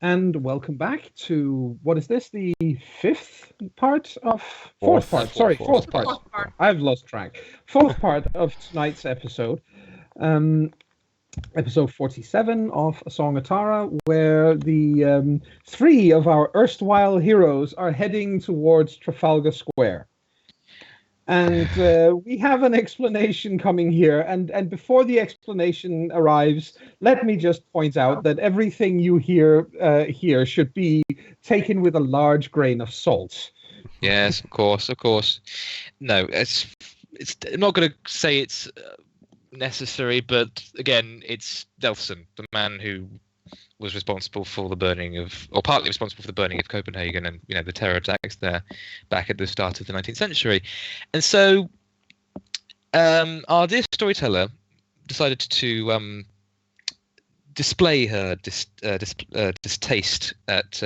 And welcome back to, what is this, the fourth part. I've lost track. Fourth part of tonight's episode. Episode 47 of A Song of Tara, where the three of our erstwhile heroes are heading towards Trafalgar Square. And we have an explanation coming here. And before the explanation arrives, let me just point out that everything you hear here should be taken with a large grain of salt. Yes, of course. No, I'm not going to say it's necessary, but again, it's Delfsen, the man who was responsible for the burning of, or partly responsible for the burning of Copenhagen and, the terror attacks there back at the start of the 19th century. And so our dear storyteller decided to display her distaste at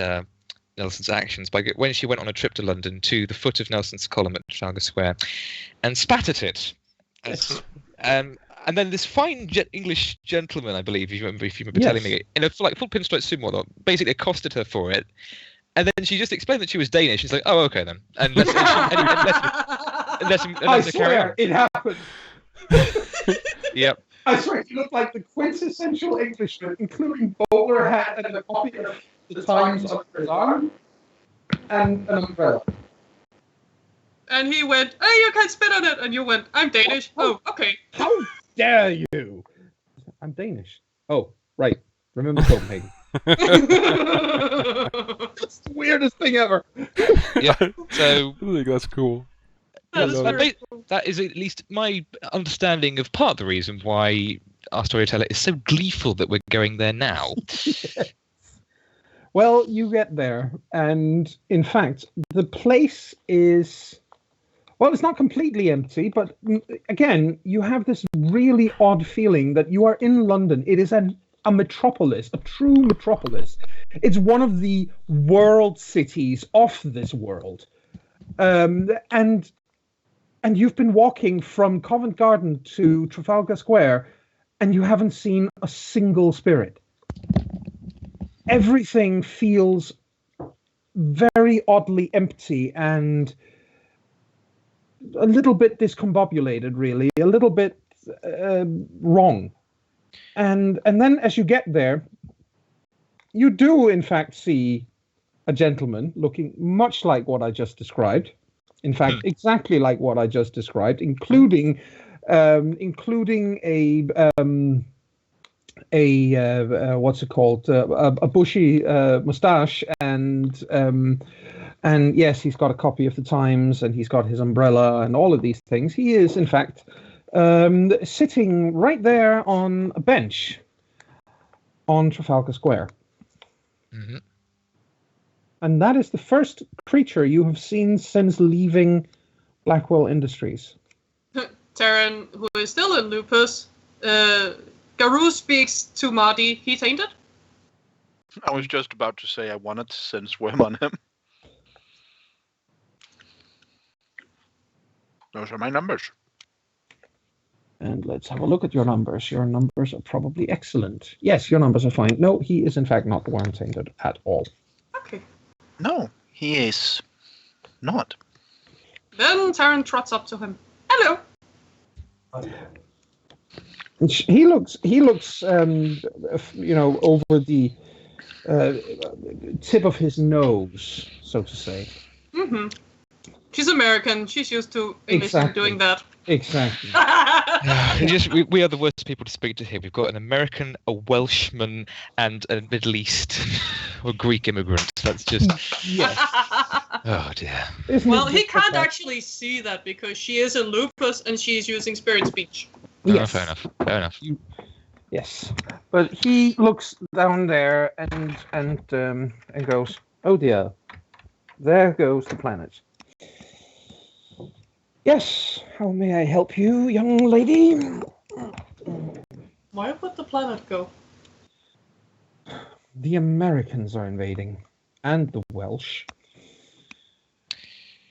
Nelson's actions when she went on a trip to London to the foot of Nelson's column at Trafalgar Square and spat at it. And then this fine English gentleman, I believe, if you remember telling me, in a full pinstripe suit and whatnot, basically accosted her for it. And then she just explained that she was Danish. She's like, oh, okay then. And let I swear, it happened. Yep. I swear, you look like the quintessential Englishman, including bowler hat and a copy of the Times under his arm, and an umbrella. And he went, hey, you can't spit on it. And you went, I'm Danish. Oh, okay. How dare you? I'm Danish. Oh, right. Remember Copenhagen. It's the weirdest thing ever. Yeah, so I think that's cool. That is at least my understanding of part of the reason why our storyteller is so gleeful that we're going there now. Yes. Well, you get there, and in fact, the place is... Well, it's not completely empty, but again, you have this really odd feeling that you are in London. It is a metropolis, a true metropolis. It's one of the world cities of this world. And you've been walking from Covent Garden to Trafalgar Square, and you haven't seen a single spirit. Everything feels very oddly empty and a little bit discombobulated, really, a little bit wrong. And then as you get there, you do, in fact, see a gentleman looking much like what I just described. In fact, exactly like what I just described, including a what's it called? A bushy mustache and yes, he's got a copy of the Times and he's got his umbrella and all of these things. He is, in fact, sitting right there on a bench on Trafalgar Square. Mm-hmm. And that is the first creature you have seen since leaving Blackwell Industries. Terran, who is still in lupus, Garou speaks to Marty. He tainted? I was just about to say I wanted to send Swim on him. Those are my numbers. And let's have a look at your numbers. Your numbers are probably excellent. Yes, your numbers are fine. No, he is in fact not worm tainted at all. Okay. No, he is not. Then Terran trots up to him. Hello. He looks, over the tip of his nose, so to say. Mm-hmm. She's American. She's used to English doing that. Exactly. We are the worst people to speak to here. We've got an American, a Welshman, and a Middle East or Greek immigrant. That's just... Yes. Oh, dear. Well, he can't actually see that because she is in lupus and she's using spirit speech. Yes. Fair enough. Yes. But he looks down there and goes, oh dear, there goes the planet. Yes, how may I help you, young lady? Where would the planet go? The Americans are invading, and the Welsh.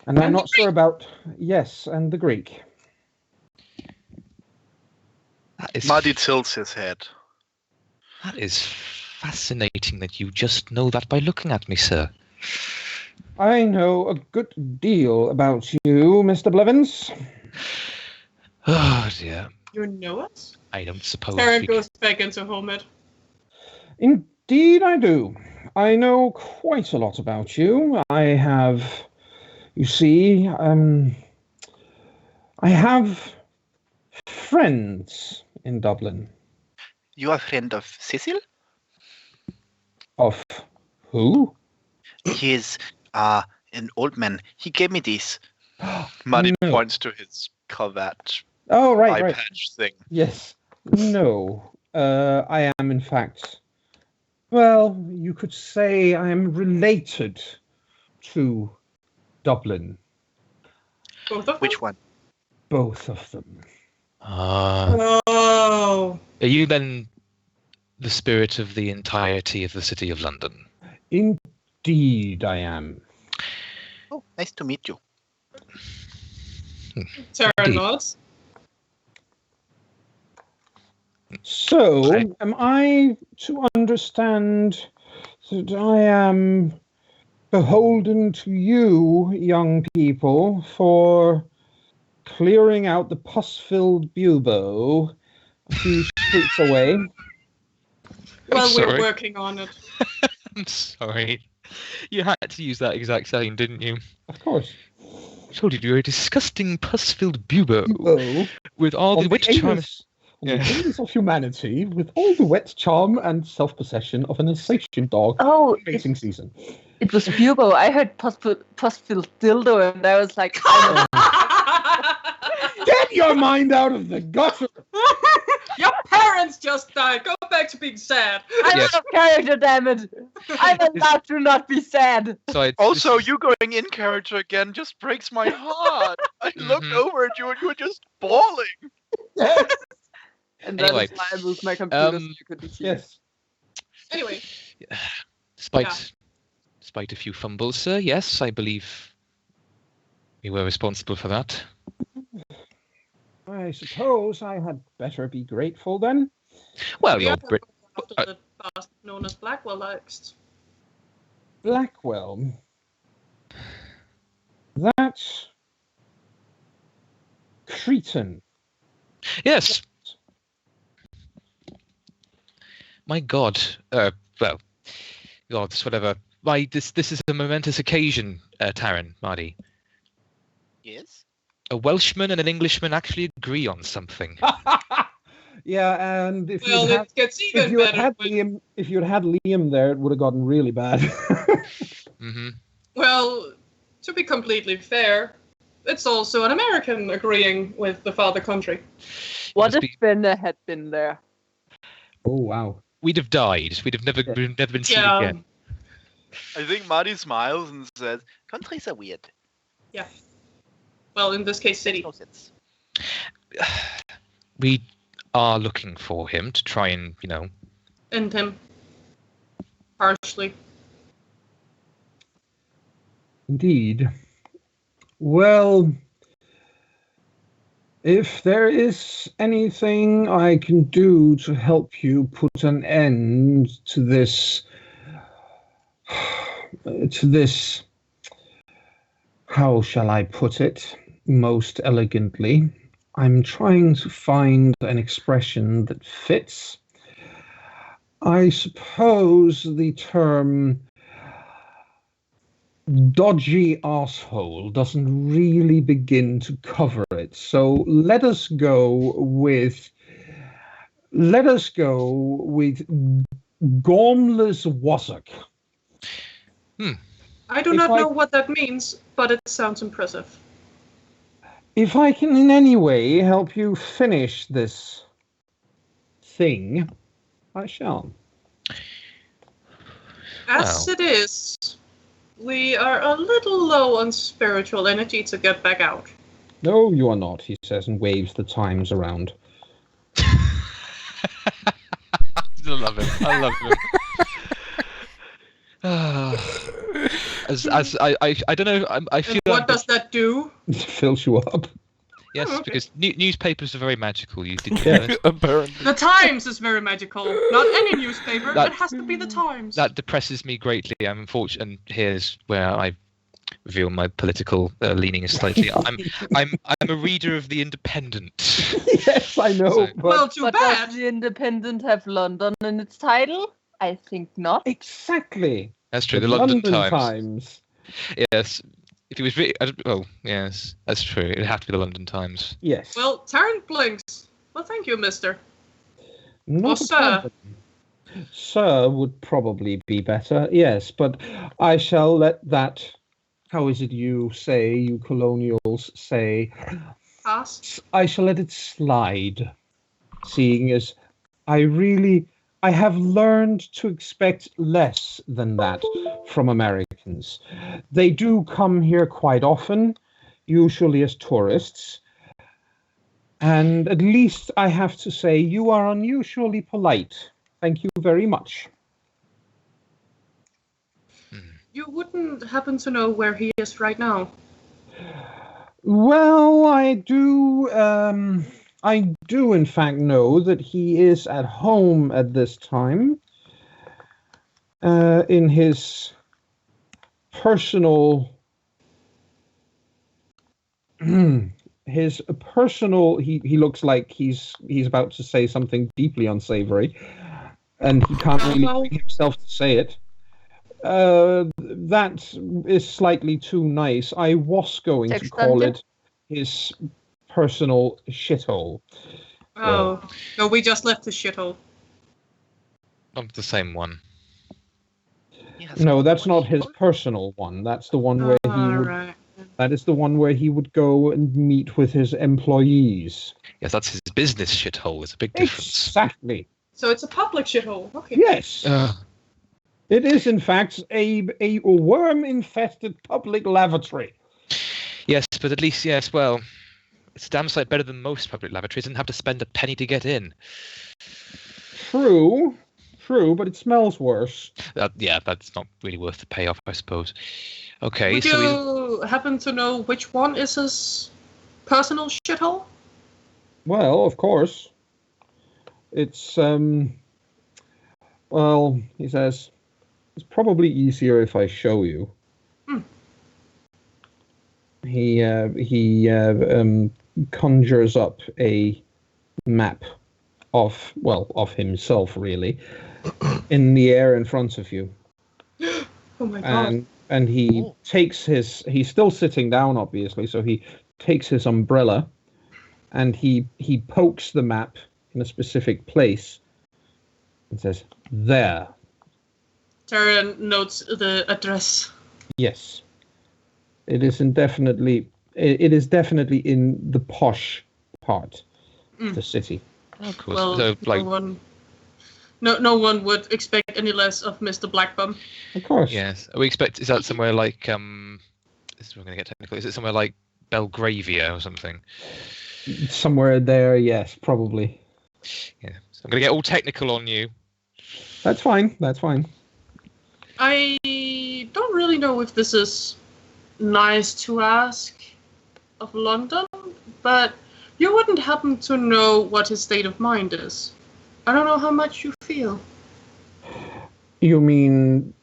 And I'm not sure about... Yes, and the Greek. Marty tilts his head. That is fascinating that you just know that by looking at me, sir. I know a good deal about you, Mr. Blevins. Oh, dear. You know us? I don't suppose Karen we goes back into Homid. Indeed I do. I know quite a lot about you. I have, you see, I have friends in Dublin. You are a friend of Cecil? Of who? He is an old man. He gave me this. Marty No. points to his cravat Oh, eye right. patch thing. Yes. No. I am, in fact, well, you could say I am related to Dublin. Both of them? Which one? Both of them. Oh. Are you then the spirit of the entirety of the city of London? Indeed I am. Oh, nice to meet you. Tara Indeed. nods. So, Okay. am I to understand that I am beholden to you, young people, for clearing out the pus-filled bubo a few streets away? Well, we're sorry. working on it. I'm sorry. You had to use that exact saying, didn't you? Of course. I told you you're a disgusting pus-filled bubo Bubo. with all the On witch the charm. anus, on Yeah. the anus of humanity, with all the wet charm and self-possession of an insatiate dog. Oh, Mating season. it was Bubo. I heard pus-filled dildo, and I was like, Get your mind out of the gutter! Your parents just died. Go back to being sad. I'm Yes. out of character, damn it! I'm allowed to not be sad. So Also, you going in character again just breaks my heart. I looked Mhm. over at you and you were just bawling. And that Anyway, is why I moved my computer so you couldn't see. Yes. Anyway, despite a few fumbles, sir, yes, I believe you were responsible for that. I suppose I had better be grateful then. Well, we you're are Brit. after the past known as Blackwell next. Blackwell. That Cretan. Yes. My God. Well, gods, whatever. Why, this is a momentous occasion, Taryn, Marty. Yes? A Welshman and an Englishman actually agree on something. Yeah, and if Well, you'd had, it gets if even you had better. had when- Liam, if you'd had Liam there, it would have gotten really bad. Hmm. Well, to be completely fair, it's also an American agreeing with the father country. What must if be- Bender had been there? Oh wow. We'd have died. We'd have never been seen Yeah. again. I think Marty smiles and says, countries are weird. Well, in this case, city. No sense. We are looking for him to try and, And him. Partially. Indeed. Well, if there is anything I can do to help you put an end to this, how shall I put it most elegantly? I'm trying to find an expression that fits. I suppose the term dodgy asshole doesn't really begin to cover it. So let us go with Gormless Wassock. I do If not I- know what that means, but it sounds impressive. If I can in any way help you finish this thing, I shall. As Well. it is, we are a little low on spiritual energy to get back out. No, you are not, he says, and waves the Times around. I love him. I love him. I don't know. I feel And what like does that do? It fills you up. Yes, okay. because newspapers are very magical. You did Yeah. know that. Apparently. The Times is very magical. Not any newspaper. That- It has to be the Times. That depresses me greatly. I'm unfortunate, and here's where I reveal my political leaning slightly. I'm a reader of the Independent. Yes, I know. So- But Well, too But bad. does the Independent have London in its title? I think not. exactly. That's true. The The London Times. Times. Yes. If it was really, oh yes, that's true. It'd have to be the London Times. Yes. Well, Tarrant blinks. Well, thank you, mister. Not a sir. problem. Sir would probably be better. Yes, but I shall let that. How is it you say? You colonials say. Pass. I shall let it slide. Seeing as I have learned to expect less than that from Americans. They do come here quite often, usually as tourists. And at least I have to say, you are unusually polite. Thank you very much. You wouldn't happen to know where he is right now? Well, I do. I do, in fact, know that he is at home at this time. In his personal, he looks like he's about to say something deeply unsavory, and he can't really Well- bring himself to say it. That is slightly too nice. I was going to Text call dungeon? it his personal shithole. Oh. No, we just left the shithole. Not the same one. No, that's not his personal one. That's the one where he would. Alright. That is the one where he would go and meet with his employees. Yes, that's his business shithole. There's a big difference. Exactly. So it's a public shithole. Okay. Yes. It is, in fact, a worm-infested public lavatory. Yes, but at least yes. Well, it's a damn sight better than most public lavatories. Didn't have to spend a penny to get in. True, but it smells worse. Yeah, that's not really worth the payoff, I suppose. Okay, Would so you happen to know which one is his personal shithole? Well, of course. It's, well, he says, it's probably easier if I show you. He conjures up a map of himself, really, in the air in front of you. Oh my god. And he takes he's still sitting down, obviously, so he takes his umbrella and he pokes the map in a specific place and says, there. Tarrant notes the address. Yes. It is definitely in the posh part of the city. of course. Well, So like, no one would expect any less of Mr. Blackbum. Of course. yes, we expect. Is that somewhere like This is we're going to get technical. Is it somewhere like Belgravia or something? Somewhere there, yes, probably. Yeah. So I'm going to get all technical on you. That's fine. I don't really know if this is nice to ask of London, but you wouldn't happen to know what his state of mind is. I don't know how much you feel. You mean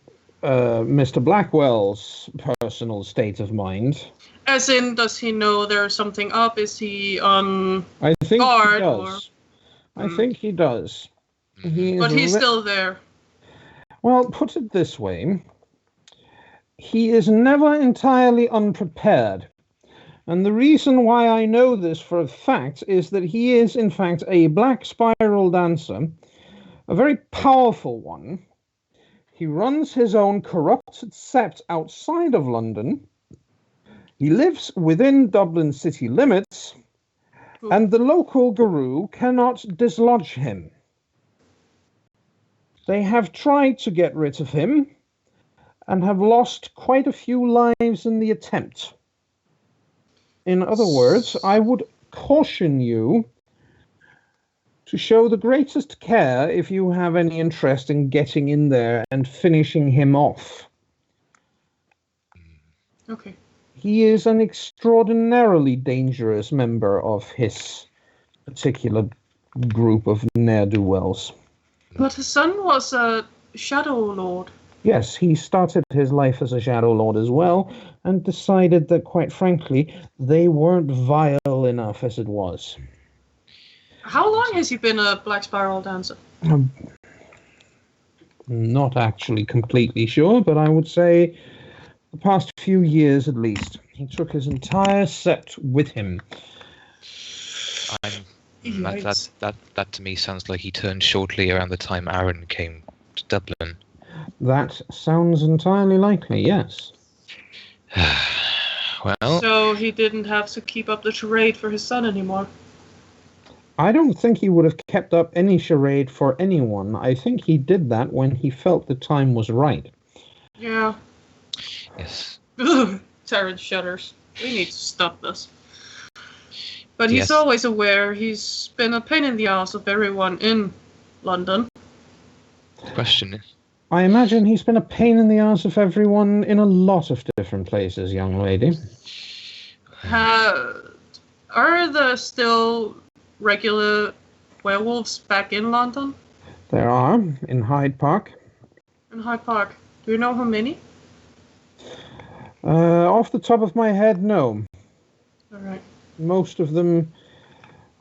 Mr. Blackwell's personal state of mind? As in, does he know there's something up? Is he on I think guard? he does. I think he does. He But is he's still there. Well, put it this way. He is never entirely unprepared. And the reason why I know this for a fact is that he is, in fact, a black spiral dancer, a very powerful one. He runs his own corrupted sept outside of London. He lives within Dublin city limits, and the local guru cannot dislodge him. They have tried to get rid of him and have lost quite a few lives in the attempt. In other words, I would caution you to show the greatest care if you have any interest in getting in there and finishing him off. Okay. He is an extraordinarily dangerous member of his particular group of ne'er-do-wells. But his son was a Shadow Lord. Yes, he started his life as a Shadow Lord as well, and decided that, quite frankly, they weren't vile enough as it was. How long has he been a Black Spiral dancer? Not actually completely sure, but I would say the past few years at least. He took his entire set with him. That to me sounds like he turned shortly around the time Aaron came to Dublin. That sounds entirely likely, yes. Well, So he didn't have to keep up the charade for his son anymore. I don't think he would have kept up any charade for anyone. I think he did that when he felt the time was right. Yeah. yes. Ugh, Taryn shudders. We need to stop this. But he's Yes. always aware he's been a pain in the ass of everyone in London. The question is, I imagine he's been a pain in the ass of everyone in a lot of different places, young lady. Are there still regular werewolves back in London? There are, in Hyde Park. In Hyde Park. Do you know how many? Off the top of my head, no. Alright. Most of them,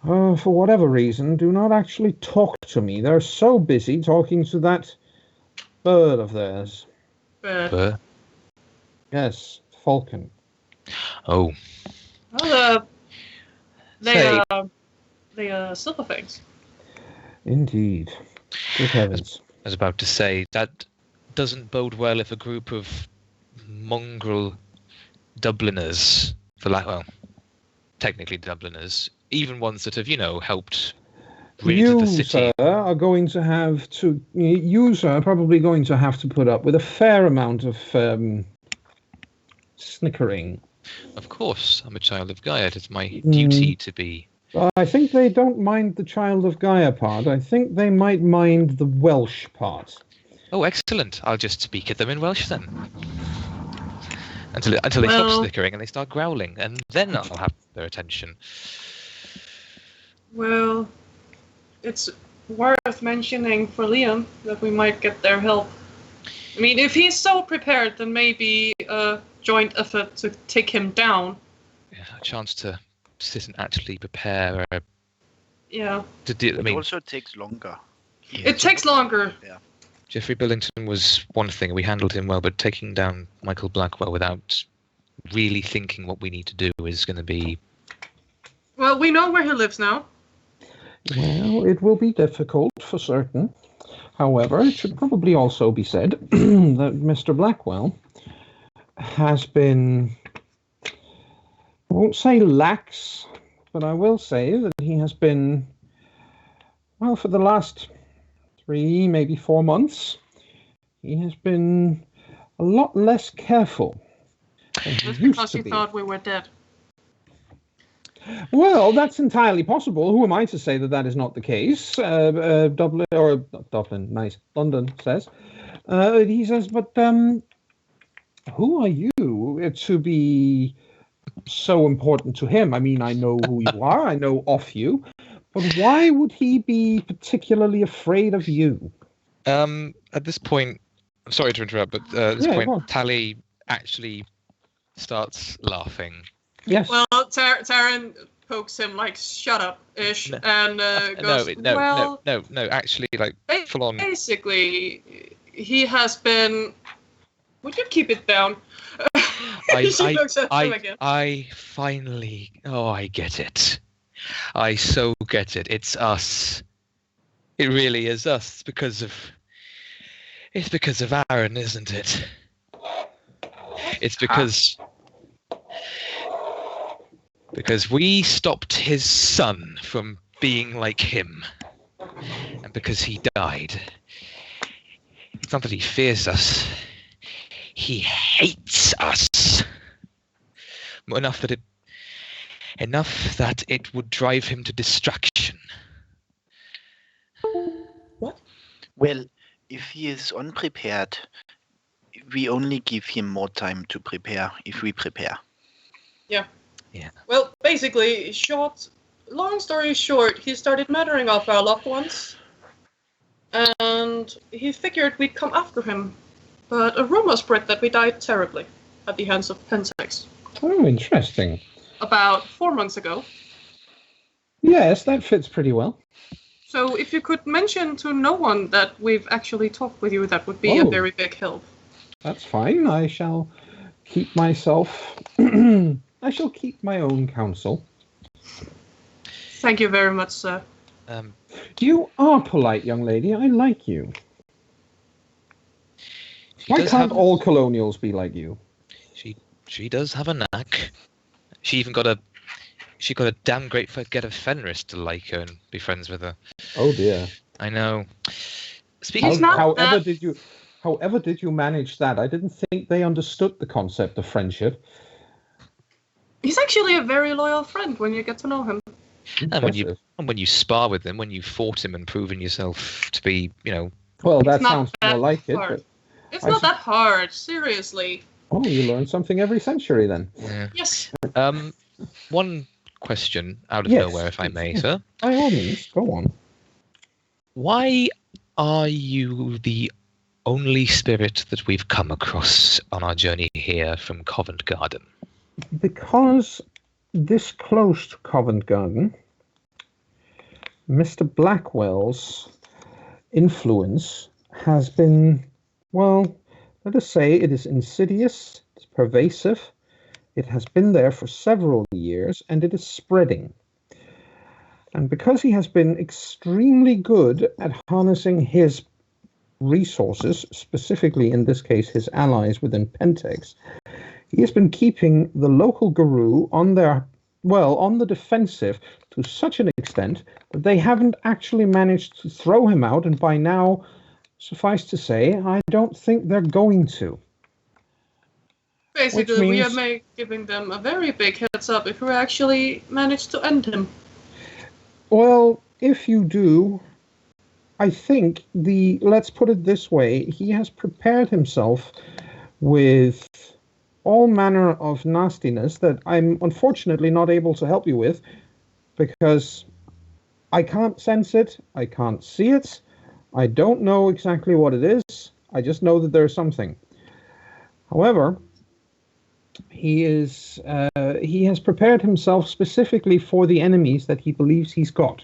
for whatever reason, do not actually talk to me. They're so busy talking to that bird of theirs. Burr? Yes, Falcon. Oh, Well, Say- they are silver fangs. Indeed. Good heavens. I was about to say, that doesn't bode well if a group of mongrel Dubliners, technically Dubliners, even ones that have, helped rid You, the city. sir, are going to have to... You, sir, are probably going to have to put up with a fair amount of snickering. Of course, I'm a child of Gaia. It's my duty to be. I think they don't mind the Child of Gaia part. I think they might mind the Welsh part. Oh, excellent. I'll just speak at them in Welsh then. Until they Well- stop snickering and they start growling, and then I'll have their attention. Well, it's worth mentioning for Liam that we might get their help. I mean, if he's so prepared, then maybe a joint effort to take him down. Yeah, a chance to sit and actually prepare. Yeah. It also takes longer. It takes longer. Geoffrey Billington was one thing, we handled him well, but taking down Michael Blackwell without really thinking what we need to do is going to be... Well, we know where he lives now. Well, it will be difficult for certain. However, it should probably also be said that Mr. Blackwell has been, I won't say lax, but I will say that he has been, well, for the last 3, maybe 4 months, he has been a lot less careful than he Just used because to he be. thought we were dead. Well, that's entirely possible. Who am I to say that that is not the case? Dublin, or not Dublin, nice. London says. He says, but who are you to be so important to him? I mean, I know who you are. I know of you. But why would he be particularly afraid of you? At this point, I'm sorry to interrupt, but at this Yeah, go on. point, Tally actually starts laughing. Yes. Well, Taryn pokes him like "shut up"-ish, No. and goes, No, actually, like, full on. Basically, he has been. Would you keep it down? She looks at him again. I finally, I get it. I so get it. It's us. It really is us. It's because of Aaron, isn't it? It's because we stopped his son from being like him, and because he died. It's not that he fears us. He hates us. Enough that it would drive him to distraction. Well, if he is unprepared, we only give him more time to prepare if we prepare. Well, basically, long story short, he started murdering off our loved ones, and he figured we'd come after him. But a rumor spread that we died terribly at the hands of Pentex. Oh, interesting. About 4 months ago. Yes, that fits pretty well. So if you could mention to no one that we've actually talked with you, that would be a very big help. That's fine. I shall keep myself... I shall keep my own counsel. Thank you very much, sir. You are polite, young lady. I like you. Why can't all colonials be like you? She does have a knack. She got a damn great get of Fenris to like her and be friends with her. Oh dear. I know. However did you manage that? I didn't think they understood the concept of friendship. He's actually a very loyal friend when you get to know him. And when you spar with him, when you fought him and proven yourself to be, Well, that It's not sounds that more like hard. it. But It's not that hard, seriously. oh, you learn something every century then. yeah. Yes. One question out of Yes. nowhere, if I may, sir. By all means, go on. Why are you the only spirit that we've come across on our journey here from Covent Garden? Because this close to Covent Garden, Mr. Blackwell's influence has been, well, let us say it is insidious, it's pervasive, it has been there for several years, and it is spreading. And because he has been extremely good at harnessing his resources, specifically in this case his allies within Pentex, he has been keeping the local Guru on the defensive to such an extent that they haven't actually managed to throw him out, and by now, suffice to say, I don't think they're going to. Basically, we are giving them a very big heads up if we actually manage to end him. Well, if you do, I think let's put it this way, he has prepared himself with all manner of nastiness that I'm unfortunately not able to help you with because I can't sense it, I can't see it, I don't know exactly what it is, I just know that there's something. However, he has prepared himself specifically for the enemies that he believes he's got.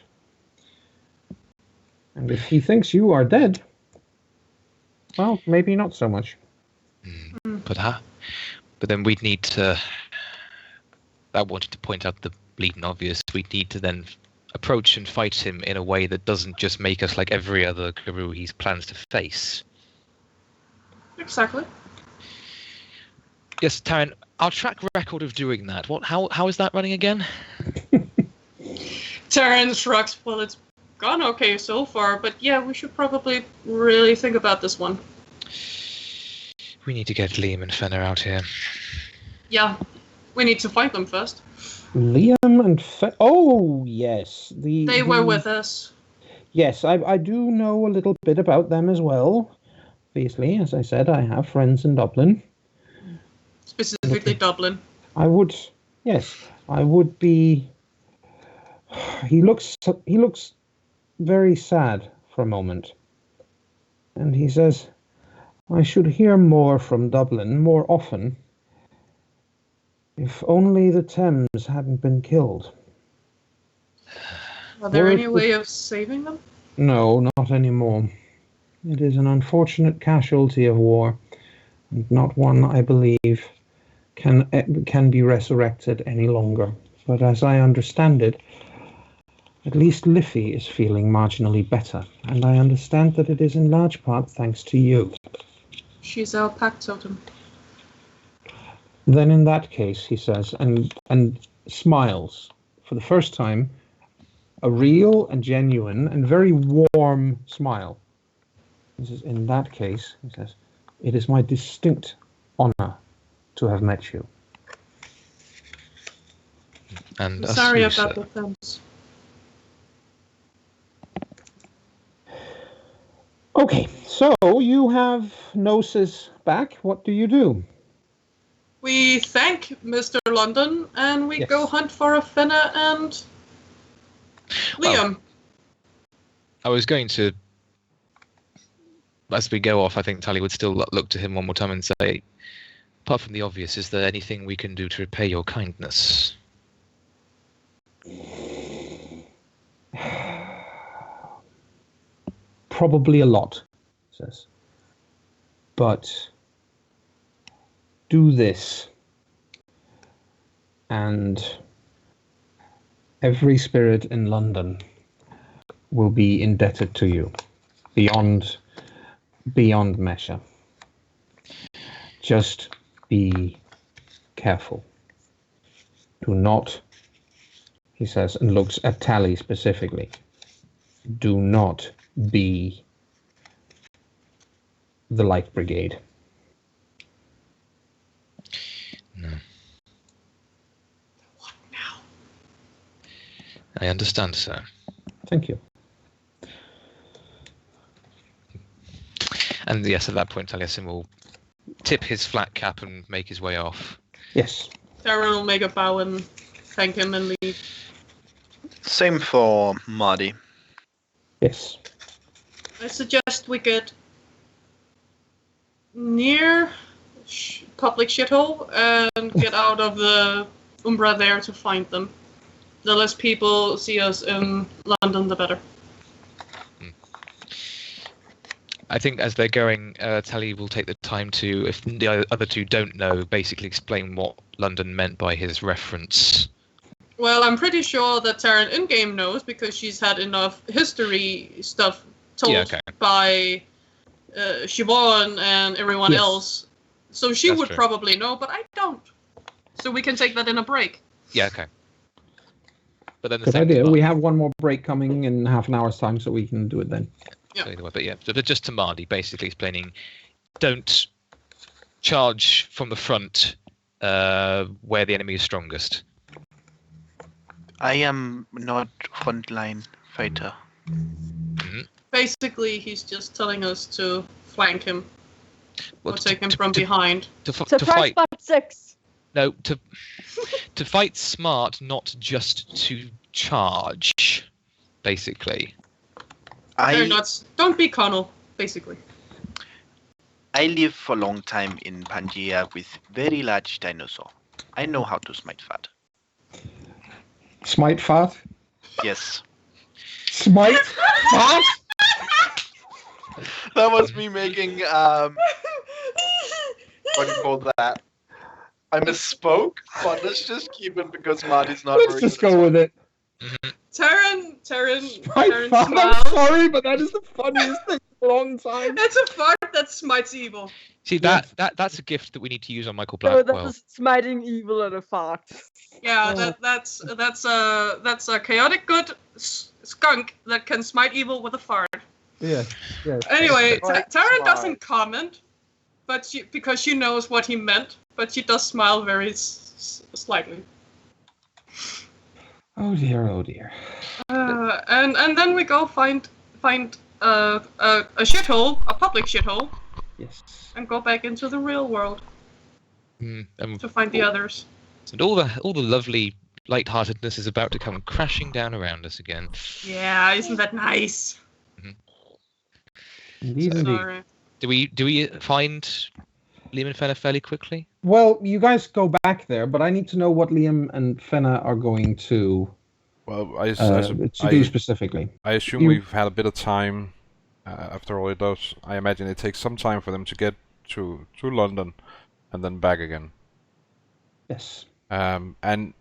And if he thinks you are dead, well, maybe not so much. But then we'd need to... I wanted to point out the bleeding obvious. We'd need to then approach and fight him in a way that doesn't just make us like every other Guru he plans to face. Exactly. Yes, Taryn, our track record of doing that, how is that running again? Terran shrugs. Well, it's gone okay so far, but yeah, we should probably really think about this one. We need to get Liam and Fenner out here. Yeah, we need to find them first. Liam and oh yes, They were with us. Yes, I do know a little bit about them as well. Obviously, as I said, I have friends in Dublin. Specifically Dublin. I would be. He looks very sad for a moment, and he says, "I should hear more from Dublin more often. If only the Thames hadn't been killed." Are there any way of saving them? No, not anymore. It is an unfortunate casualty of war, and not one I believe can be resurrected any longer. But as I understand it, at least Liffey is feeling marginally better, and I understand that it is in large part thanks to you. She's our pack totem. Then in that case, he says, and smiles for the first time, a real and genuine and very warm smile. He says, in that case, he says, it is my distinct honor to have met you. And sorry about the Thames. Okay, so you have Gnosis back. What do you do? we thank Mr. London and we Yes. go hunt for Fenna and Liam. I was going to, as we go off, I think Tally would still look to him one more time and say, apart from the obvious, is there anything we can do to repay your kindness? Probably a lot, he says. But do this, and every spirit in London will be indebted to you beyond measure. Just be careful. Do not, he says, and looks at Tally specifically, do not be the Light Brigade. No. What now? I understand, sir. Thank you. And yes, at that point, Taliesin will tip his flat cap and make his way off. Yes. Darren will make a bow and thank him and leave. Same for Marty. Yes. I suggest we get near public shithole and get out of the Umbra there to find them. The less people see us in London, the better. I think as they're going, Tally will take the time to, if the other two don't know, basically explain what London meant by his reference. Well, I'm pretty sure that Taryn in-game knows because she's had enough history stuff told by Siobhan and everyone Yes. else. So she That's would true. probably know, but I don't. So we can take that in a break. Yeah, okay. But then the Good second idea. part- We have one more break coming in half an hour's time, so we can do it then. So either way, but yeah, but just to Marty, basically explaining, don't charge from the front where the enemy is strongest. I am not frontline fighter. Basically, he's just telling us to flank him or Well, take him from behind. to Surprise fight. part 6. No, to fight smart, not just to charge. Basically, Don't be Connell, basically. I live for a long time in Pangaea with very large dinosaur. I know how to smite fat. Smite fart? Yes. Smite fart? That was me making what do you call that? I misspoke, but let's just keep it because Marty's not Let's very just good at go with it. Taryn Smite fart? I'm smiles. sorry, but that is the funniest thing in a long time. It's a fart that smites evil. see that's a gift that we need to use on Michael So Blackwell. that is smiting evil and a fart. Yeah, that's a chaotic good skunk that can smite evil with a fart. Yes. Anyway, Right, Taryn smart. doesn't comment, but because she knows what he meant, but she does smile very slightly. Oh dear, oh dear. And then we go find a shithole, a public shithole, Yes. and go back into the real world And to find the others. all the lovely lightheartedness is about to come crashing down around us again. Yeah, isn't that nice? Indeed, indeed. Sorry. Do we find Liam and Fenna fairly quickly? Well, you guys go back there, but I need to know what Liam and Fenna are going to Well, do specifically. I assume You- we've had a bit of time. After all, I imagine it takes some time for them to get to London and then back again. Yes. And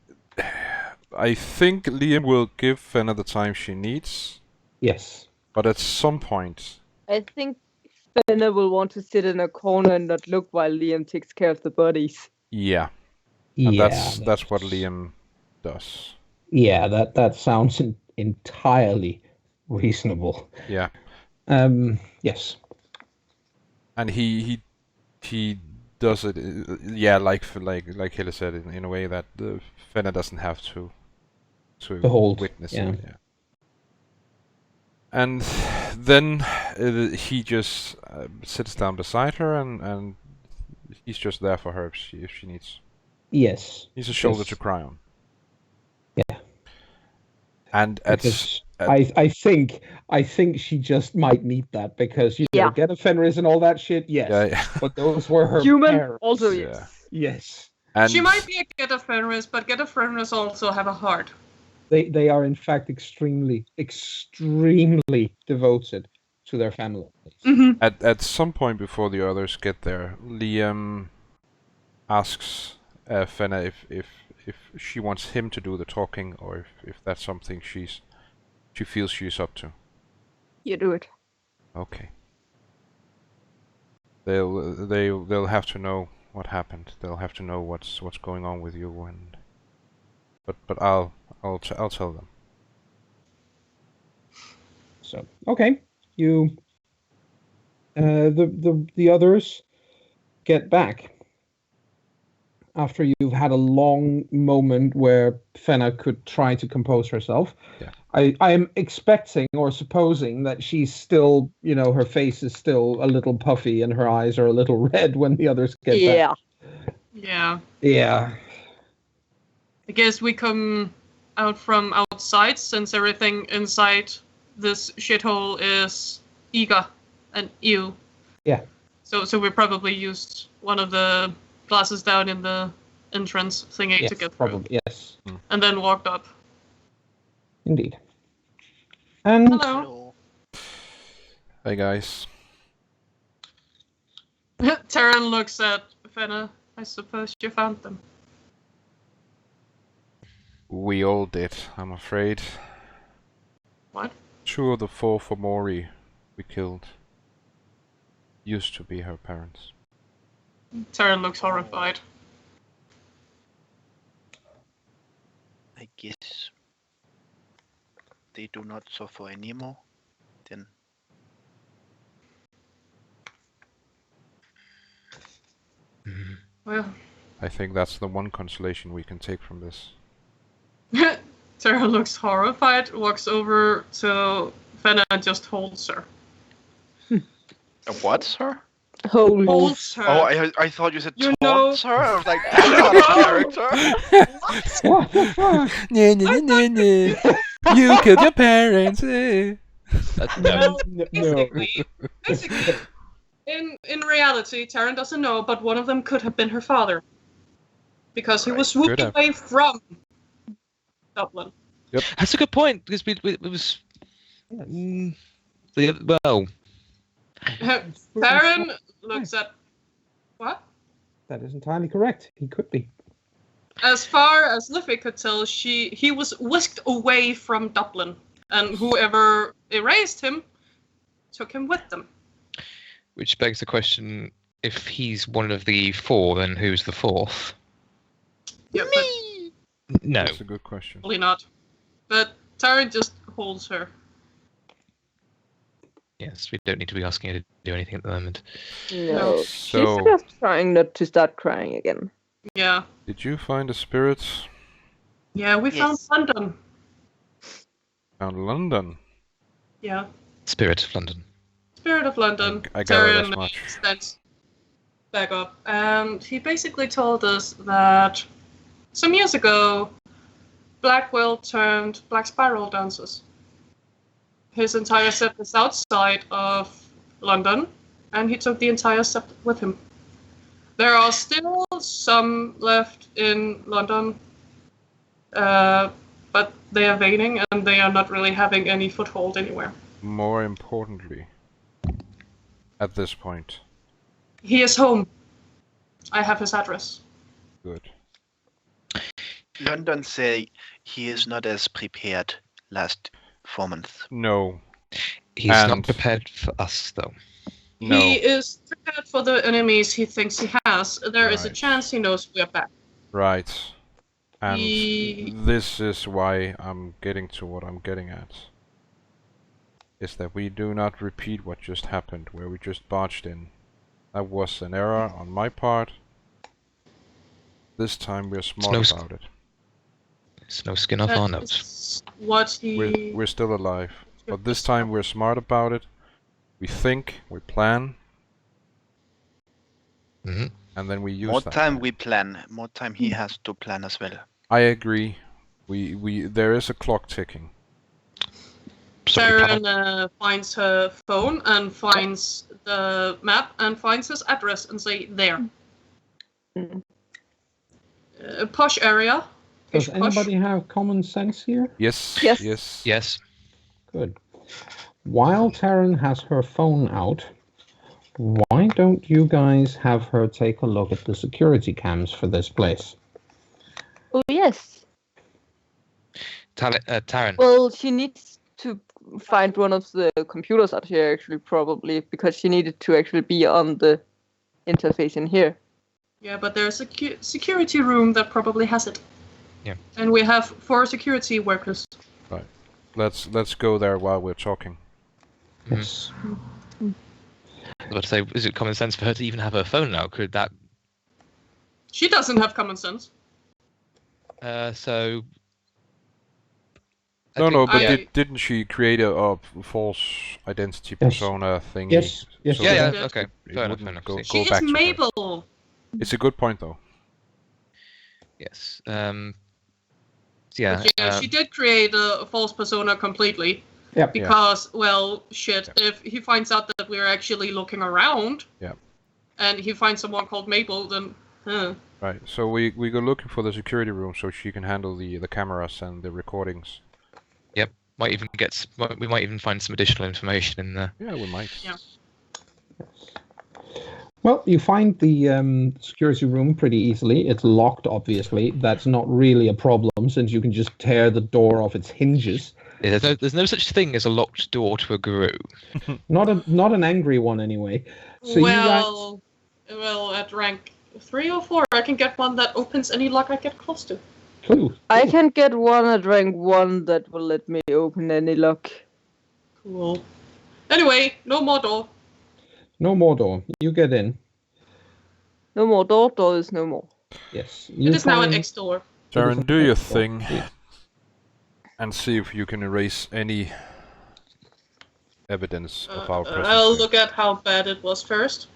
I think Liam will give Fenna the time she needs, Yes. but at some point, I think Fenna will want to sit in a corner and not look while Liam takes care of the bodies. yeah, and Yeah. that's what Liam does. Yeah, that sounds entirely reasonable. Yeah, Yes. and he does it. Yeah, like Hille said, in a way that Fenna doesn't have to hold, witness yeah. it. Yeah. And then he just sits down beside her, and he's just there for her if she needs. Yes. He's a shoulder Yes. to cry on. Yeah. And Because I think she just might need that because get a Fenris and all that shit. Yes. Yeah. But those were her Human parents. also, Yeah. Yes. And She might be a Geta Fenris, but Geta Fenris also have a heart. They are in fact extremely devoted to their families. Mm-hmm. at some point before the others get there, Liam asks Fenna if she wants him to do the talking or if that's something she feels she's up to. You do it. Okay. They'll have to know what happened. They'll have to know what's going on with you and but I'll tell them. So okay, you the others get back after you've had a long moment where Fenna could try to compose herself. Yeah. I am expecting or supposing that she's still, her face is still a little puffy and her eyes are a little red when the others get back. Yeah. Yeah. I guess we come out from outside since everything inside this shithole is eager and ew. Yeah. So we probably used one of the glasses down in the entrance thingy Yes, to get through. probably, yes. And then walked up. Indeed. And Hello. Hey guys. Terran looks at Fenna. I suppose you found them. We all did, I'm afraid. What? 2 of the 4 Fomori we killed used to be her parents. Terran looks horrified. I guess they do not suffer anymore, then. Well, I think that's the one consolation we can take from this. Terran looks horrified, walks over to Fenna and just holds her. What's her? Holy. Holds her. Oh, I thought you said You taunts her. I was like, that's not a character. what the fuck? You killed your parents. No. Well, No. basically, in reality, Terran doesn't know, but one of them could have been her father. Because he was swooped Could have. away from Dublin. That's a good point because it was. Well, Terran looks at... What? That is entirely correct. He could be. As far as Liffey could tell, he was whisked away from Dublin. And whoever erased him took him with them. which begs the question: if he's one of the 4, then who's the 4th? Yeah, but No. That's a good question. probably not. But Tara just holds her. Yes, we don't need to be asking her to do anything at the moment. No, So- she's just trying not to start crying again. Yeah. Did you find the spirits? Yeah, we found Yes. London. Found London. Yeah. Spirit of London. Spirit of London. I gather Tyrion as much. stands back up. And he basically told us that some years ago, Blackwell turned Black Spiral dancers. His entire set is outside of London, and he took the entire set with him. There are still some left in London, but they are waning and they are not really having any foothold anywhere. More importantly, at this point, He is home. I have his address. good. London say he is not as prepared last 4 months. No, He's And- not prepared for us, though. no. He is prepared for the enemies he thinks he has. There is a Right. chance he knows we are back. Right. And He- this is why I'm getting to what I'm getting at. Is that we do not repeat what just happened, where we just barged in. That was an error on my part. This time we're smart no about it. It's no skin off our That nose. is what he... We're still alive. But this time we're smart about it. We think, we plan, Mhm. and then we use More that. time we plan, more time he has to plan as well. I agree. There is a clock ticking. Sharon finds her phone and finds the map and finds his address and say there. Posh area. Does Posh. anybody have common sense here? Yes. Yes. Yes. Yes. Good. While Taryn has her phone out, why don't you guys have her take a look at the security cams for this place? Oh yes. Taryn. Well, she needs to find one of the computers out here, actually, probably, because she needed to actually be on the interface in here. Yeah, but there's a security room that probably has it. Yeah. And we have 4 security workers. Right. Let's go there while we're talking. Yes. I was about to say, is it common sense for her to even have her phone now? Could that? She doesn't have common sense. So. No, but I- didn't she create a false identity persona thing? Yes. Yes. So Yeah. Yeah. Okay. it Fair enough. wouldn't See. go She is back to her. Mabel. It's a good point, though. Yes. Yeah. But yeah, she did create a false persona completely. Yep. Because, well, shit, if he finds out that we're actually looking around, and he finds someone called Mabel, then, Right. So we go looking for the security room so she can handle the cameras and the recordings. Yep. We might even find some additional information in there. Yeah, we might. Yeah. Well, you find the security room pretty easily. It's locked, obviously. That's not really a problem since you can just tear the door off its hinges. Yeah, there's no such thing as a locked door to a guru. Not an angry one, anyway. So well, at rank 3 or 4, I can get one that opens any lock I get close to. Cool. I can get one at rank 1 that will let me open any lock. Cool. Anyway, no more door. No more door. You get in. No more door is no more. Yes. It is now an X door. Darren, do your thing. And see if you can erase any evidence of our presence. I'll here. look at how bad it was first.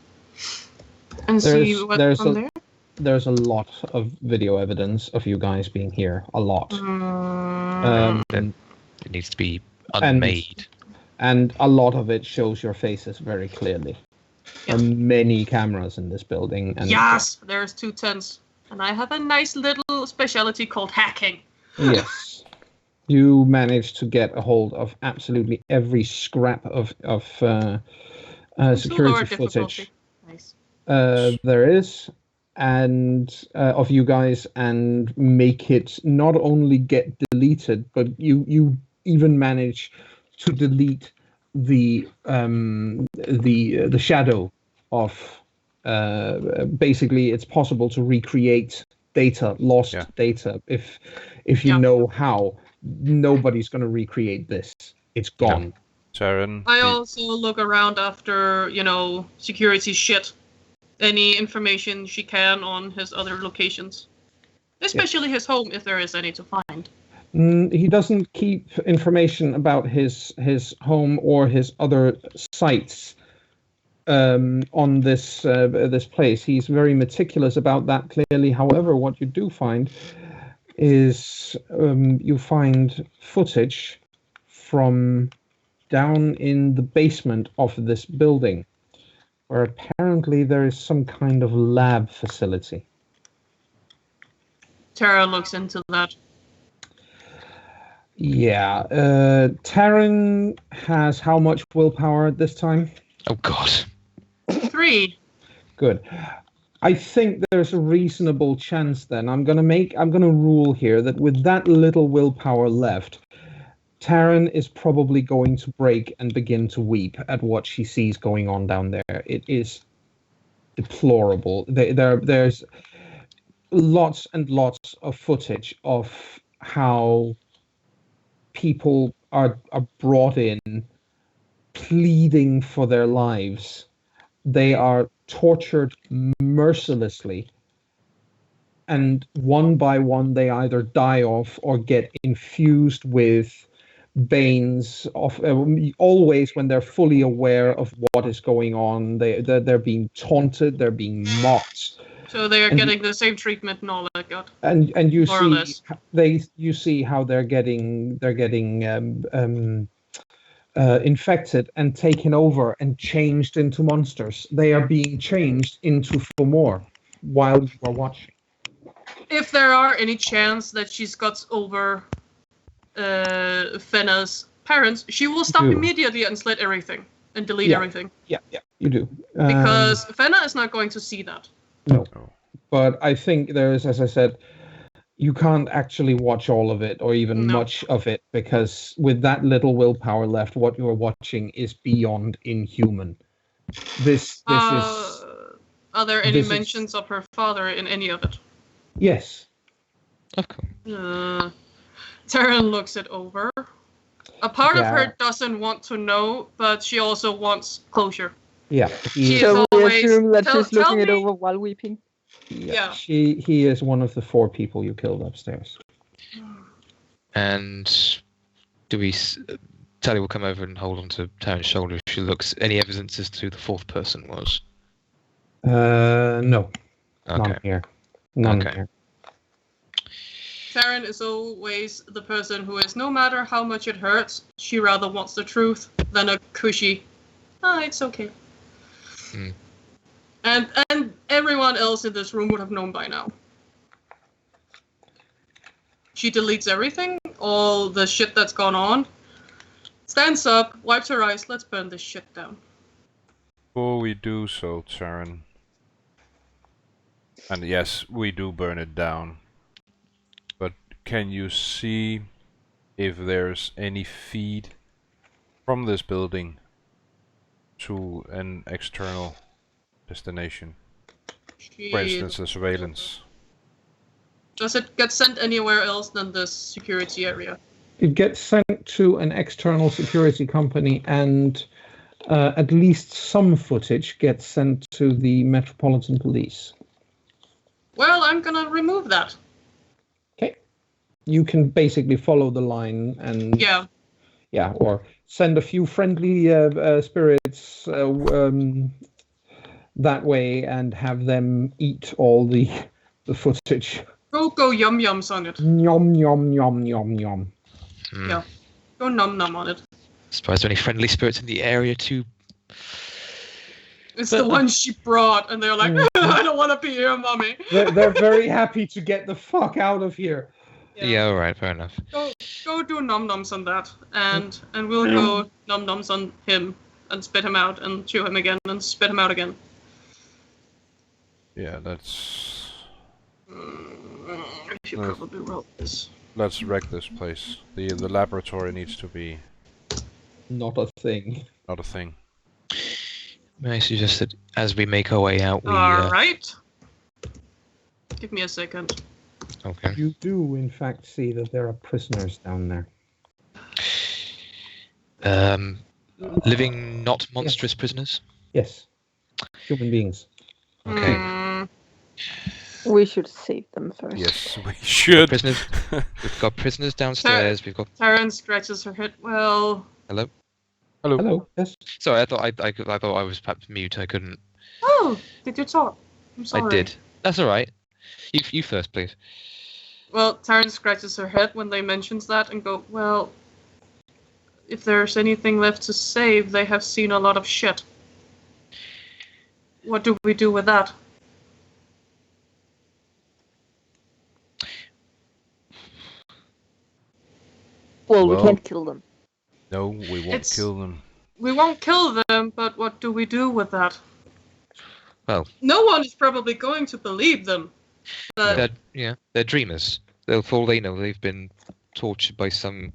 And see what's from there. There's a lot of video evidence of you guys being here. A lot. Then it needs to be unmade. And a lot of it shows your faces very clearly. There are many cameras in this building. And Yes, there's 2 tents. And I have a nice little specialty called hacking. Yes. You managed to get a hold of absolutely every scrap of security footage Nice. there is, and of you guys, and make it not only get deleted, but you even manage to delete the shadow of. Basically, it's possible to recreate data, lost data, if you know how. Nobody's going to recreate this. It's gone. Taryn, I also look around after, security shit. Any information she can on his other locations. Especially his home, if there is any to find. He doesn't keep information about his home or his other sites on this place. He's very meticulous about that, clearly. However, what you do find is you find footage from down in the basement of this building, where apparently there is some kind of lab facility. Tara looks into that. Yeah. Taryn has how much willpower at this time? Oh God. 3. Good. I think there's a reasonable chance then. I'm gonna rule here that with that little willpower left, Taryn is probably going to break and begin to weep at what she sees going on down there. It is deplorable. There's lots and lots of footage of how people are brought in pleading for their lives. They are tortured mercilessly, and one by one they either die off or get infused with banes of always when they're fully aware of what is going on. They're being taunted, they're being mocked, So they are And getting the same treatment Nala got. And you More or less. you see how they're getting infected and taken over and changed into monsters. They are being changed into Fomor while you are watching. If there are any chance that she's got over Fenna's parents, she will stop do. immediately and slit everything and delete everything. Yeah, you do. Because Fenna is not going to see that. No. But I think there's, as I said, you can't actually watch all of it or even much of it, because with that little willpower left, what you're watching is beyond inhuman. This is... Are there any mentions of her father in any of it? Yes. Of course. Taryn looks it over. A part of her doesn't want to know, but she also wants closure. Yeah. So we assume that she's looking it over while weeping. Yeah. He is one of the 4 people you killed upstairs. And do we... Tally will come over and hold on to Taryn's shoulder if she looks... Any evidence as to who the 4th person was? No. Okay. None here. None here. Taryn is always the person who is, no matter how much it hurts, she rather wants the truth than a cushy, it's okay. Mm. And everyone else in this room would have known by now. She deletes everything, all the shit that's gone on, stands up, wipes her eyes, let's burn this shit down. Before we do so, Taryn, and yes, we do burn it down, but can you see if there's any feed from this building to an external destination? For instance, the surveillance. Does it get sent anywhere else than the security area? It gets sent to an external security company, and at least some footage gets sent to the Metropolitan Police. Well, I'm gonna remove that. Okay. You can basically follow the line and... Yeah, or send a few friendly spirits that way and have them eat all the footage. Go yum yums on it. Yum, yum, yum, yum, yum. Mm. Yeah. Go num num on it. Suppose there are any friendly spirits in the area too? It's the one she brought, and they're like, I don't want to be here, mommy. They're very happy to get the fuck out of here. Yeah, alright, fair enough. Go do num nums on that, and we'll go num nums on him, and spit him out, and chew him again, and spit him out again. Yeah, that's... I should probably roll this. Let's wreck this place. The laboratory needs to be... Not a thing. Not a thing. May I suggest that as we make our way out, we... Alright. Give me a second. Okay. You do, in fact, see that there are prisoners down there. Living, not monstrous prisoners? Yes. Human beings. Okay. We should save them first. Yes, we should. We've got prisoners downstairs. We've got... Taryn scratches her head. Well... Hello? Hello, yes. Sorry, I thought I was perhaps mute. I couldn't... Oh, did you talk? I'm sorry. I did. That's alright. You first, please. Well, Taryn scratches her head when they mentions that and go, well, if there's anything left to save, they have seen a lot of shit. What do we do with that? Well, we can't kill them. No, we won't kill them. We won't kill them, but what do we do with that? Well... No one is probably going to believe them. But They're dreamers. For all they know, they've been tortured by some...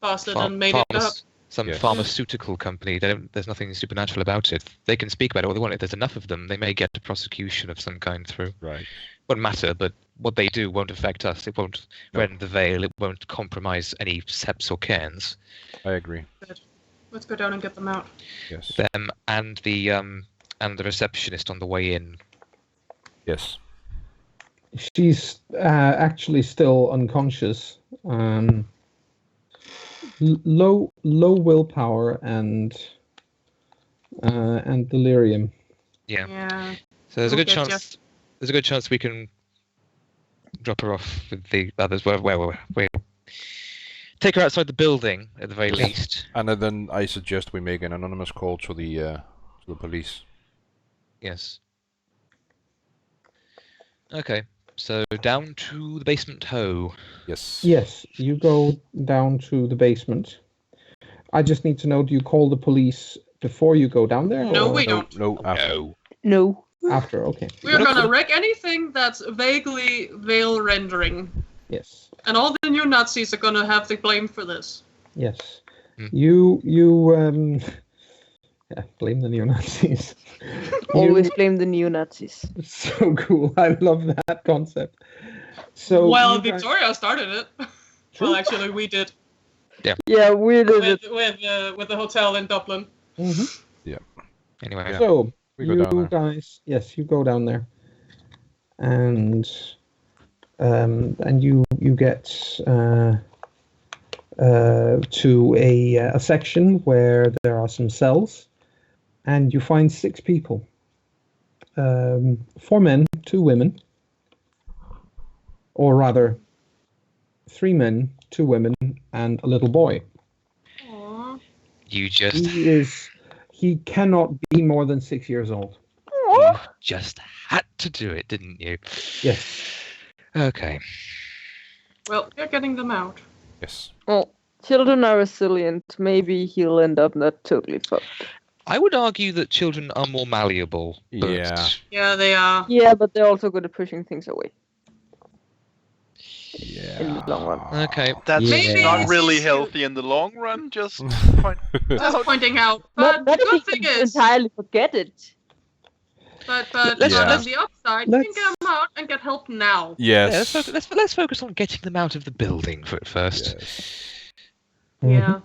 bastard and made it up. Some pharmaceutical company. There's nothing supernatural about it. They can speak about it all they want. If there's enough of them, they may get a prosecution of some kind through. Right. Won't matter, but what they do won't affect us. It won't rend the veil. It won't compromise any seps or cairns. I agree. Good. Let's go down and get them out. Yes. Them and the receptionist on the way in. Yes. She's actually still unconscious. Low willpower and delirium. Yeah. So there's a good chance there's a good chance we can drop her off with the others. Where take her outside the building at the very least. And then I suggest we make an anonymous call to the police. Yes. Okay, so down to the basement hoe. Yes. Yes, you go down to the basement. I just need to know, do you call the police before you go down there? No, or we don't. No, after. No. After, okay. We're gonna wreck anything that's vaguely veil rendering. Yes. And all the new Nazis are gonna have the blame for this. Yes. Hmm. You yeah, blame the neo-Nazis. Always blame the neo-Nazis. So cool. I love that concept. So Well, you guys- Victoria started it. Well, actually, we did Yeah, we did it. with the hotel in Dublin. Mhm. Anyway, Yeah. So We go down you there. guys, yes, you go down there, and you get to a section where there are some cells, and you find 6 people, 4 men, 2 women, or rather 3 men, 2 women, and a little boy. Aww. you just He cannot be more than 6 years old. you just had to do it, didn't you? Yes. Okay. Well, we're getting them out. Yes. Well, children are resilient. Maybe he'll end up not totally fucked. I would argue that children are more malleable. But Yeah. Yeah, they are. Yeah, but they're also good at pushing things away Yeah. in the long run. Okay. That's Maybe not it's really just- healthy in the long run. Just point Just out. pointing out. But Not the that good he thing can is, entirely forget it. but Yeah. on the upside, you can get them out and get help now. Yeah, Yes. let's focus on getting them out of the building first. Yes. Yeah.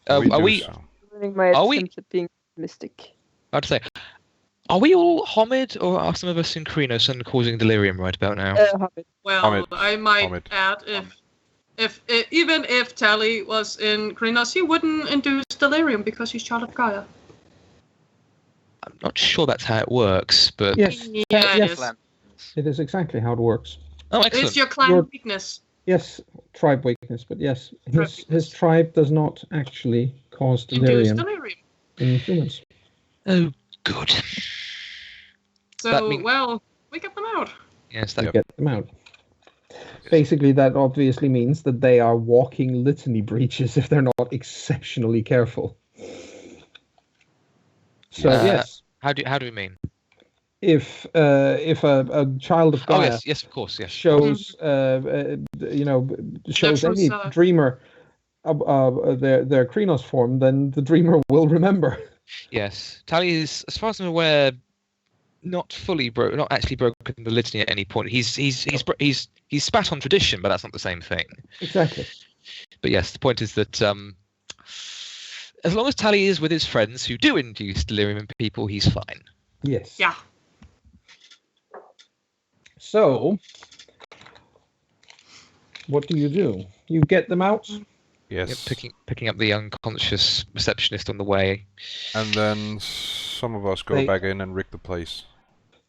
Are do we? so. Ruining my Are we- attempts at being mystic. I'd say, are we all Homid, or are some of us in Krinos and causing delirium right about now? Hobbit. Well, Hamid. I might Hamid. add if even if Tally was in Krinos, he wouldn't induce delirium because he's child of Gaia. I'm not sure that's how it works, but Yes. Yeah, yes. it is. It is exactly how it works. oh, excellent. It's your clan Your- weakness. Yes, tribe weakness, but yes, Tribe his weakness. tribe does not actually cause Induce delirium delirium. in humans. Oh, good. So, That mean- well, we get them out. Yes, that. Yep. Get them out. Basically, that obviously means that they are walking litany breaches if they're not exceptionally careful. So yes, How do we mean? if a child of Oh Gaia yes, of course, yes. shows shows true any self. dreamer their Krinos form, then the dreamer will remember. Yes, Tally is, as far as I'm aware, not actually broken the litany at any point. He's spat on tradition, but that's not the same thing. Exactly. But yes, the point is that as long as Tally is with his friends who do induce delirium in people, he's fine. Yes. Yeah. So, what do? You get them out? Yes. Yep, picking up the unconscious receptionist on the way. And then some of us go They- back in and rig the place.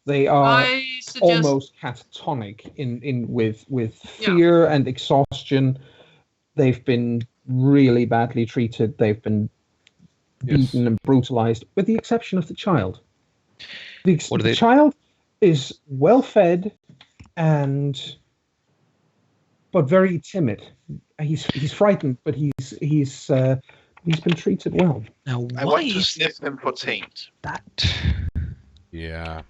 They are I suggest almost catatonic with fear and exhaustion. They've been really badly treated. They've been beaten and brutalized, with the exception of the child. What are The they- child is well fed but very timid. He's frightened, but he's been treated well. Now, I why want to is sniff him for taint. that? Yeah.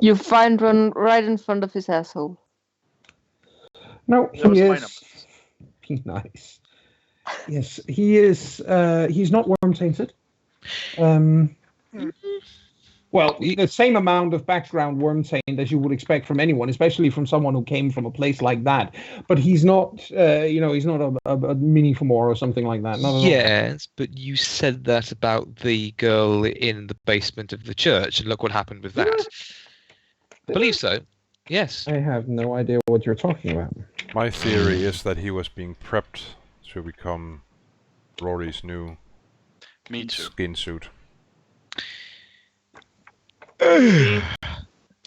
You find one right in front of his asshole. No, That was he my is. Be nice. Yes, he is. He's not worm tainted. Well, the same amount of background worm taint as you would expect from anyone, especially from someone who came from a place like that. But he's not. He's not a mini femur or something like that. Not at all. Yes, but you said that about the girl in the basement of the church, and look what happened with that. I believe so. Yes. I have no idea what you're talking about. My theory is that he was being prepped to become Rory's new Me too. skin suit.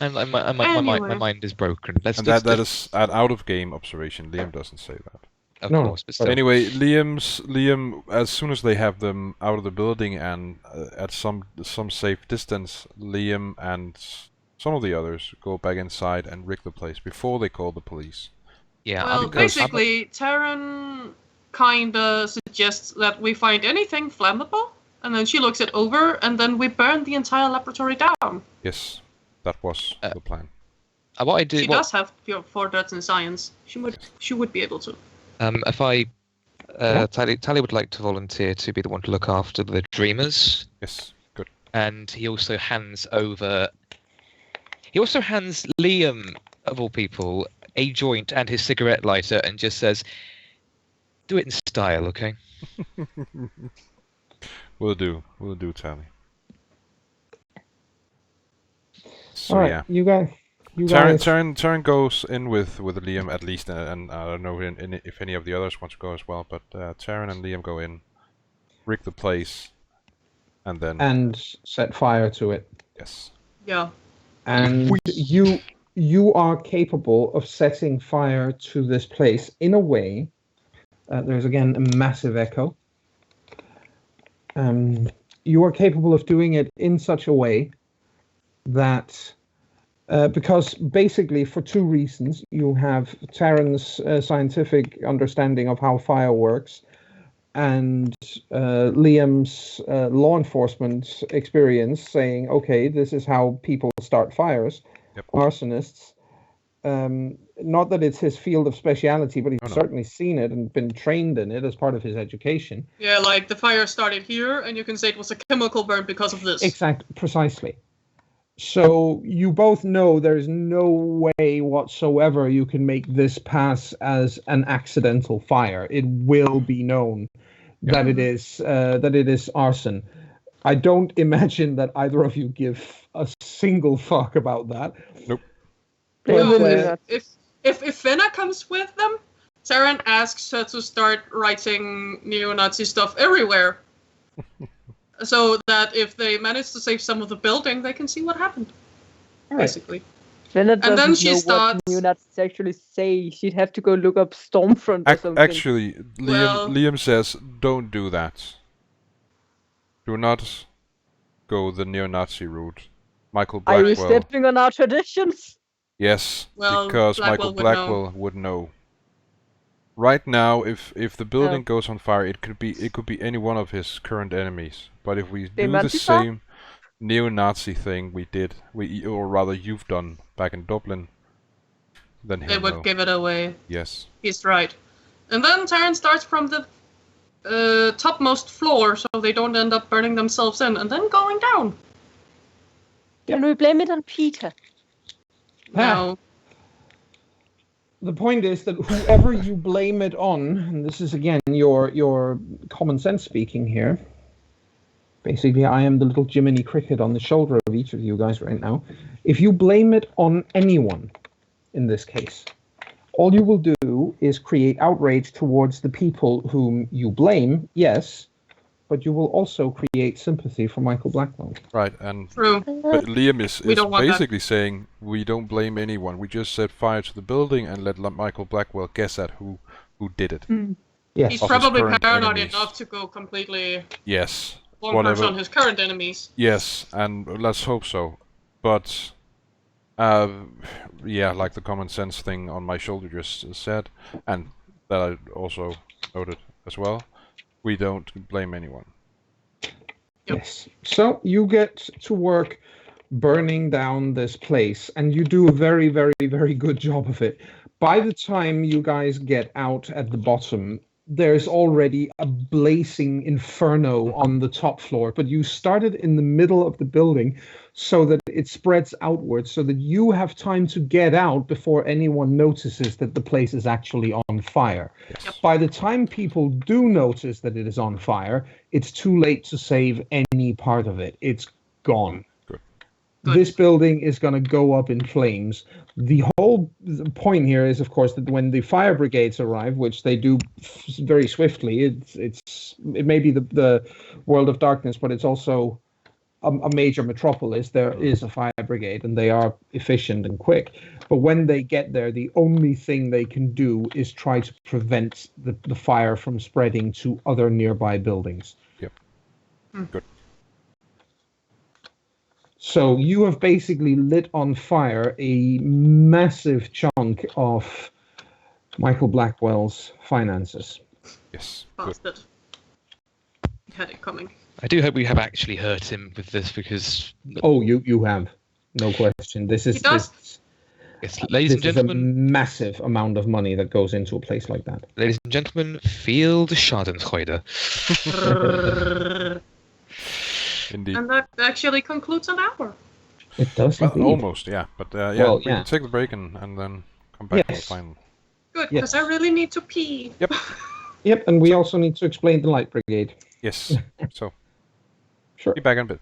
And my Anyway. mind is broken. And that is an out-of-game observation. Liam doesn't say that. of No, course, but but still. Anyway, Liam, as soon as they have them out of the building and at some safe distance, Liam and some of the others go back inside and rig the place before they call the police. Yeah, Well, basically, Taryn kinda suggests that we find anything flammable, and then she looks it over, and then we burn the entire laboratory down. Yes, that was the plan. what I do, She does have 4 dots in science. She would be able to. if Tally would like to volunteer to be the one to look after the dreamers, Yes, good. and he also hands Liam, of all people, a joint and his cigarette lighter, and just says, "Do it in style, okay?" We'll do, Tally. So All right, yeah, you guys. Taryn goes in with Liam at least, and I don't know if any of the others want to go as well. But Taryn and Liam go in, rig the place, and then And set fire to it. yes, Yeah. And you are capable of setting fire to this place in a way. There's again a massive echo. You are capable of doing it in such a way that, because basically for 2 reasons, you have Taryn's scientific understanding of how fire works, and Liam's law enforcement experience saying, okay, this is how people start fires. Yep. Arsonists. Not that it's his field of speciality, but he's certainly seen it and been trained in it as part of his education. Yeah, like the fire started here, and you can say it was a chemical burn because of this. Precisely. So you both know there's no way whatsoever you can make this pass as an accidental fire. It will be known that it is arson. I don't imagine that either of you give a single fuck about that. Nope. But, If Fenna comes with them, Taryn asks her to start writing neo-Nazi stuff everywhere. So that if they manage to save some of the building, they can see what happened. all right. Basically. Fenna doesn't then she know starts- what neo-Nazis actually say. She'd have to go look up Stormfront or something. Actually, Liam says, don't do that. Do not go the neo-Nazi route. Michael Are Blackwell. you stepping on our traditions? Yes, Well, because Blackwell Michael would know. Blackwell would know. Right now, if the building goes on fire, it could be any one of his current enemies. But if we do the Antifa? same neo-Nazi thing or rather you've done back in Dublin, then They he'll would know. give it away. Yes. He's right. And then Taryn starts from the topmost floor, so they don't end up burning themselves in, and then going down. Can we blame it on Peter? No. The point is that whoever you blame it on, and this is again your common sense speaking here. Basically, I am the little Jiminy Cricket on the shoulder of each of you guys right now. If you blame it on anyone, in this case, all you will do is create outrage towards the people whom you blame, yes, but you will also create sympathy for Michael Blackwell. Right, and True. but Liam is don't want that. basically saying we don't blame anyone. We just set fire to the building and let Michael Blackwell guess at who did it. Yes. He's Of his probably current paranoid enemies. enough to go completely Yes. bonkers Whatever. on his current enemies. Yes, and let's hope so. But yeah, like the common sense thing on my shoulder just said, and that I also noted as well, we don't blame anyone. Yep. Yes. So you get to work burning down this place, and you do a very, very, very good job of it. By the time you guys get out at the bottom, there's already a blazing inferno on the top floor, but you started in the middle of the building so that it spreads outwards, so that you have time to get out before anyone notices that the place is actually on fire. Yes. By the time people do notice that it is on fire, it's too late to save any part of it. It's gone. Good. This building is going to go up in flames. The whole point here is, of course, that when the fire brigades arrive, which they do very swiftly, it may be the world of darkness, but it's also a major metropolis, there is a fire brigade, and they are efficient and quick. But when they get there, the only thing they can do is try to prevent the fire from spreading to other nearby buildings. Yep. Good. So you have basically lit on fire a massive chunk of Michael Blackwell's finances. Yes. Bastard. Had it coming. I do hope we have actually hurt him with this because. Oh, you have, no question. This is He does. Yes, ladies and this is a gentlemen, massive amount of money that goes into a place like that. ladies and gentlemen, feel the Schadenfreude. Indeed. And that actually concludes an hour. It does Well, indeed. almost, yeah. But yeah, Well, we yeah. can take the break and then come back Yes. for the final. Good, Yes. because I really need to pee. Yep. Yep, and we also need to explain the Light Brigade. Yes. So, Sure. be back in a bit.